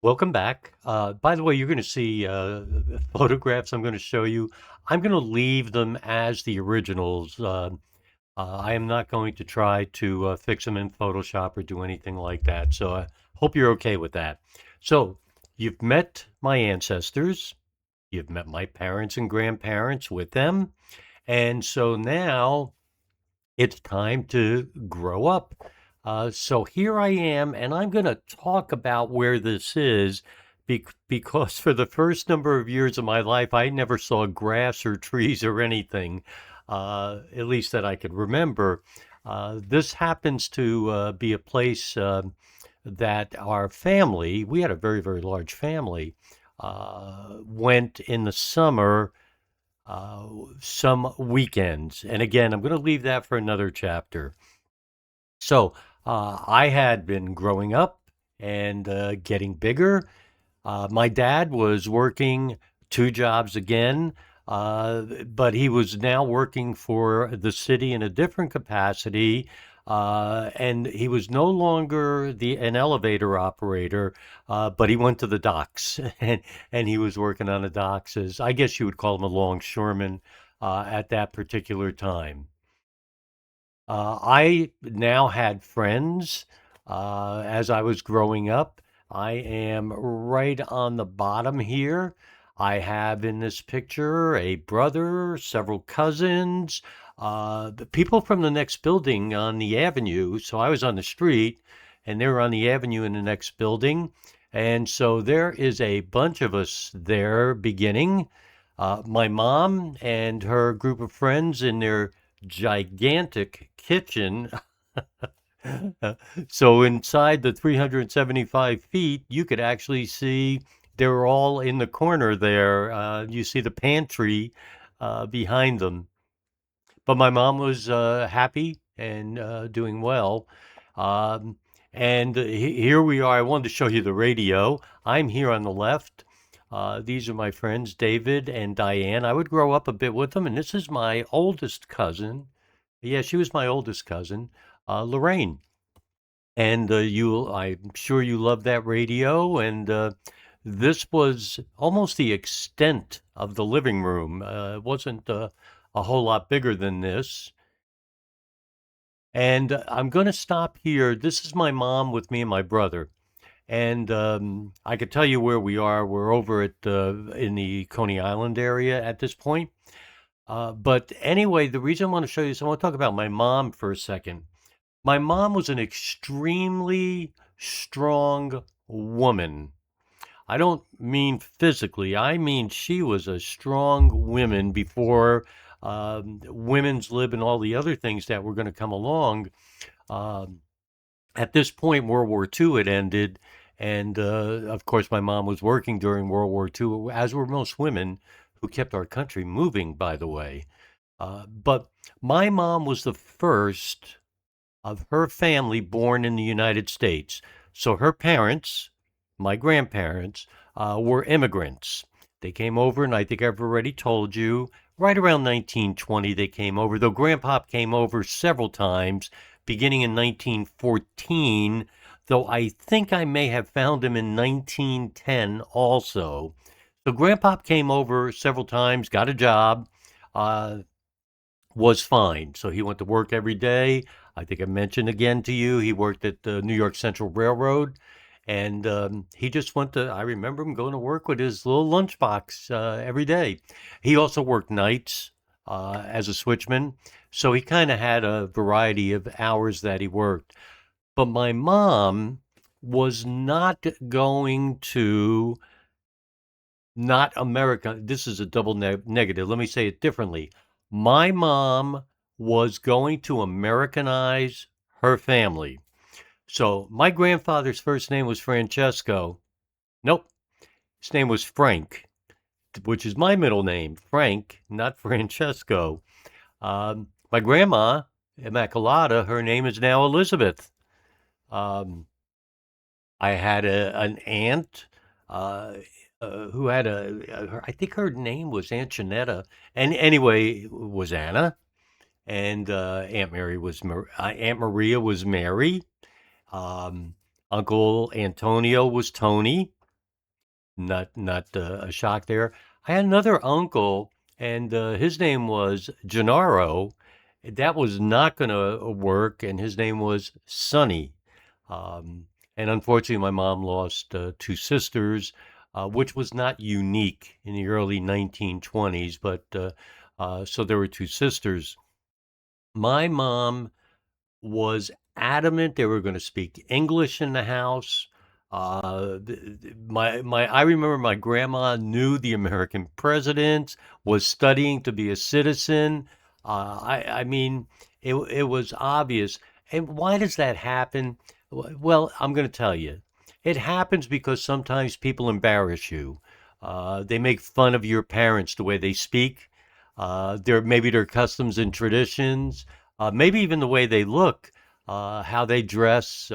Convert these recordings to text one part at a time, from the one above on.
Welcome back. By the way, you're going to see photographs I'm going to show you. I'm going to leave them as the originals. I am not going to try to fix them in Photoshop or do anything like that. So I hope you're okay with that. So you've met my ancestors. You've met my parents and grandparents with them. And so now it's time to grow up. So here I am, and I'm going to talk about where this is because for the first number of years of my life, I never saw grass or trees or anything, at least that I could remember. This happens to be a place that our family, we had a very, very large family, went in the summer uh, some weekends. And again, I'm going to leave that for another chapter. So I had been growing up and getting bigger. My dad was working two jobs again, but he was now working for the city in a different capacity. And he was no longer an elevator operator, but he went to the docks and he was working on the docks as, I guess you would call him a longshoreman at that particular time. I now had friends as I was growing up. I am right on the bottom here. I have in this picture a brother, several cousins, the people from the next building on the avenue. So I was on the street and they were on the avenue in the next building. And so there is a bunch of us there beginning. My mom and her group of friends in their gigantic kitchen. So inside the 375 feet, you could actually see they were all in the corner there. You see the pantry behind them. But my mom was happy and doing well. Um, and here we are. I wanted to show you the radio. I'm here on the left. These are my friends, David and Diane. I would grow up a bit with them, and this is my oldest cousin. Yeah, she was my oldest cousin, Lorraine. And I'm sure you love that radio. And this was almost the extent of the living room. It wasn't a whole lot bigger than this. And I'm going to stop here. This is my mom with me and my brother. And I could tell you where we are. We're over at in the Coney Island area at this point. But anyway, the reason I want to show you is I want to talk about my mom for a second. My mom was an extremely strong woman. I don't mean physically. I mean she was a strong woman before women's lib and all the other things that were going to come along. Um, at this point, World War II had ended, and of course, my mom was working during World War II, as were most women who kept our country moving, by the way. But my mom was the first of her family born in the United States. So her parents, my grandparents, were immigrants. They came over, and I think I've already told you, right around 1920 they came over, though Grandpop came over several times, beginning in 1914, though I think I may have found him in 1910 also. So Grandpop came over several times, got a job, uh, was fine. So he went to work every day. I think I mentioned again to you, he worked at the New York Central Railroad. And he just went to, I remember him going to work with his little lunchbox every day. He also worked nights as a switchman. So he kind of had a variety of hours that he worked. But my mom was not going to not America. This is a double negative. Let me say it differently. My mom was going to Americanize her family. So my grandfather's first name was Francesco. Nope, his name was Frank, which is my middle name, Frank, not Francesco. My grandma, Immaculata, her name is now Elizabeth. Um, I had an aunt uh, who had I think her name was Aunt Janetta, and anyway, was Anna, and Aunt Maria was Mary. Um, Uncle Antonio was Tony. Not a shock there. I had another uncle, and his name was Gennaro. That was not going to work, and his name was Sonny. Um, and unfortunately, my mom lost two sisters, which was not unique in the early 1920s, but so there were two sisters. My mom was adamant they were going to speak English in the house. I remember my grandma knew the American president, was studying to be a citizen. I mean, it was obvious. And why does that happen? Well, I'm going to tell you. It happens because sometimes people embarrass you. They make fun of your parents the way they speak. Maybe their customs and traditions, maybe even the way they look, how they dress,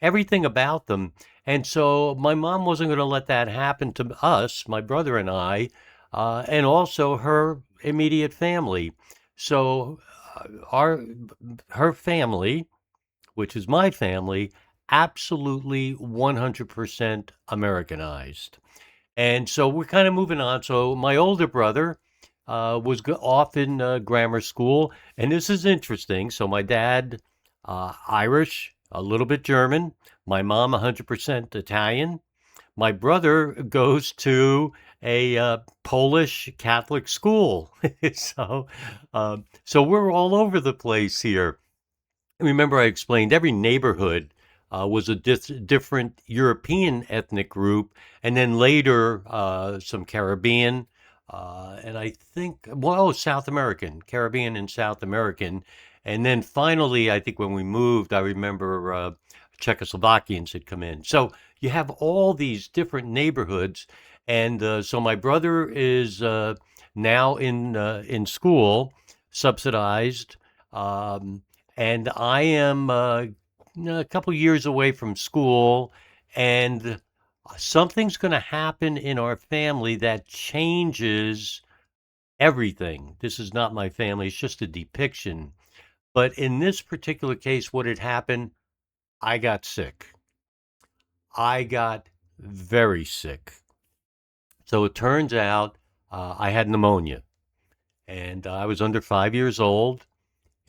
everything about them. And so my mom wasn't going to let that happen to us, my brother and I, and also her immediate family. So our her family, which is my family, absolutely 100% Americanized. And so we're kind of moving on. So my older brother was off in grammar school, and this is interesting. So my dad, Irish, a little bit German. My mom, 100% Italian. My brother goes to a Polish Catholic school. So we're all over the place here. Remember, I explained every neighborhood was a different European ethnic group, and then later some Caribbean, and I think, well, South American, Caribbean and South American. And then finally, I think when we moved, I remember Czechoslovakians had come in. So you have all these different neighborhoods. And so my brother is now in school, subsidized. Um, and I am a couple years away from school, and something's going to happen in our family that changes everything. This is not my family, it's just a depiction. But in this particular case, what had happened, I got sick. I got very sick. So it turns out I had pneumonia, and I was under 5 years old,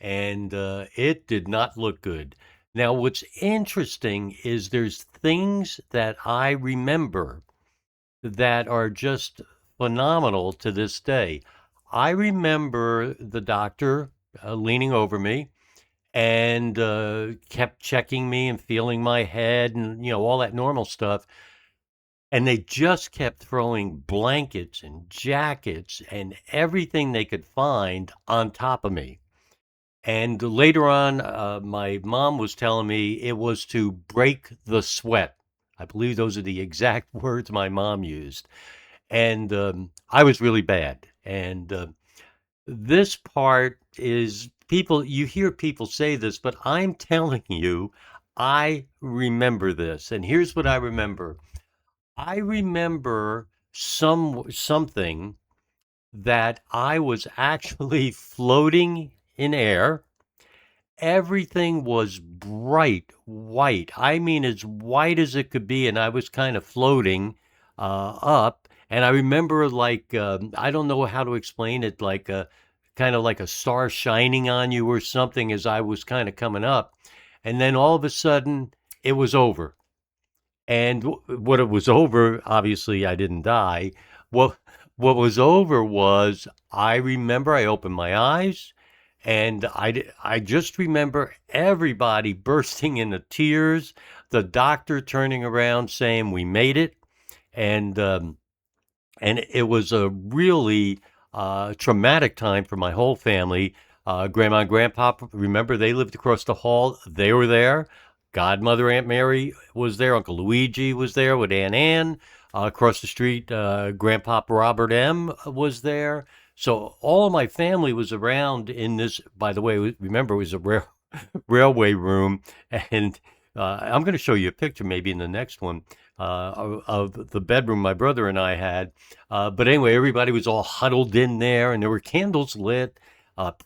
and it did not look good. Now, what's interesting is there's things that I remember that are just phenomenal to this day. I remember the doctor leaning over me and kept checking me and feeling my head and all that normal stuff. And they just kept throwing blankets and jackets and everything they could find on top of me. And later on, my mom was telling me it was to break the sweat. I believe those are the exact words my mom used. And I was really bad. And this part is people, you hear people say this, but I'm telling you, I remember this. And here's what I remember. I remember something that I was actually floating in air. Everything was bright white. I mean, as white as it could be, and I was kind of floating up. And I remember, like, I don't know how to explain it, like kind of like a star shining on you or something as I was kind of coming up. And then all of a sudden, it was over. And what it was over, obviously, I didn't die. What what was over was I remember I opened my eyes, and I just remember everybody bursting into tears. The doctor turning around saying we made it, and it was a really traumatic time for my whole family. Grandma and Grandpa, remember, they lived across the hall. They were there. Godmother Aunt Mary was there. Uncle Luigi was there with Aunt Ann. Across the street, Grandpa Robert M. was there. So all of my family was around in this. By the way, remember, it was a railway room, and I'm going to show you a picture maybe in the next one of the bedroom my brother and I had. But anyway, everybody was all huddled in there, and there were candles lit,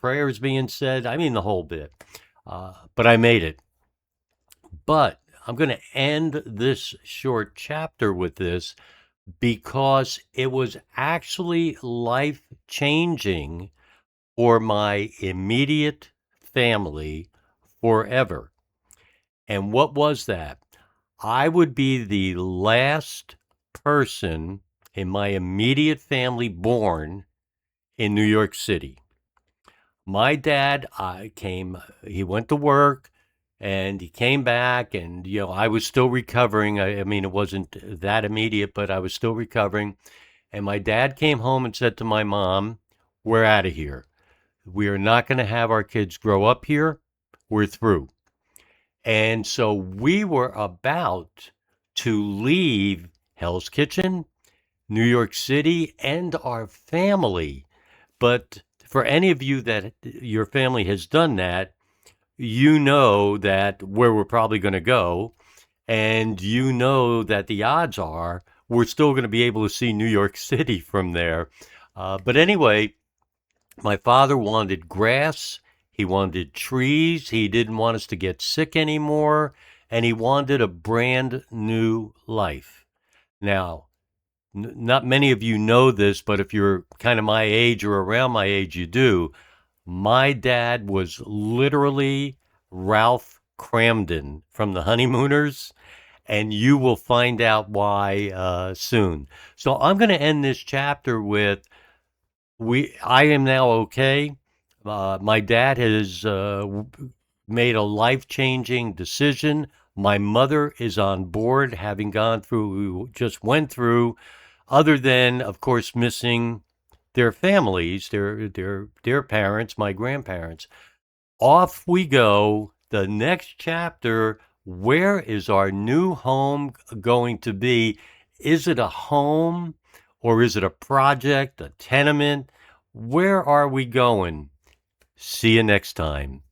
prayers being said. I mean, the whole bit. But I made it. But I'm going to end this short chapter with this. because it was actually life changing for my immediate family forever. And what was that? I would be the last person in my immediate family born in New York City. My dad, he went to work and he came back, and, I was still recovering. I mean, it wasn't that immediate, but I was still recovering. And my dad came home and said to my mom, "We're out of here. We are not going to have our kids grow up here. We're through." And so we were about to leave Hell's Kitchen, New York City, and our family. But for any of you that your family has done that, you know that where we're probably going to go, and you know that the odds are we're still going to be able to see New York City from there. But anyway, my father wanted grass. He wanted trees. He didn't want us to get sick anymore. And he wanted a brand new life. Now, not many of you know this, but if you're kind of my age or around my age, you do. My dad was literally Ralph Cramden from the Honeymooners, and you will find out why soon. So I'm going to end this chapter with I am now okay. My dad has made a life changing decision. My mother is on board, having gone through, we just went through, other than, of course, missing their families, their parents, my grandparents. Off we go. The next chapter. Where is our new home going to be? Is it a home or is it a project, a tenement? Where are we going? See you next time.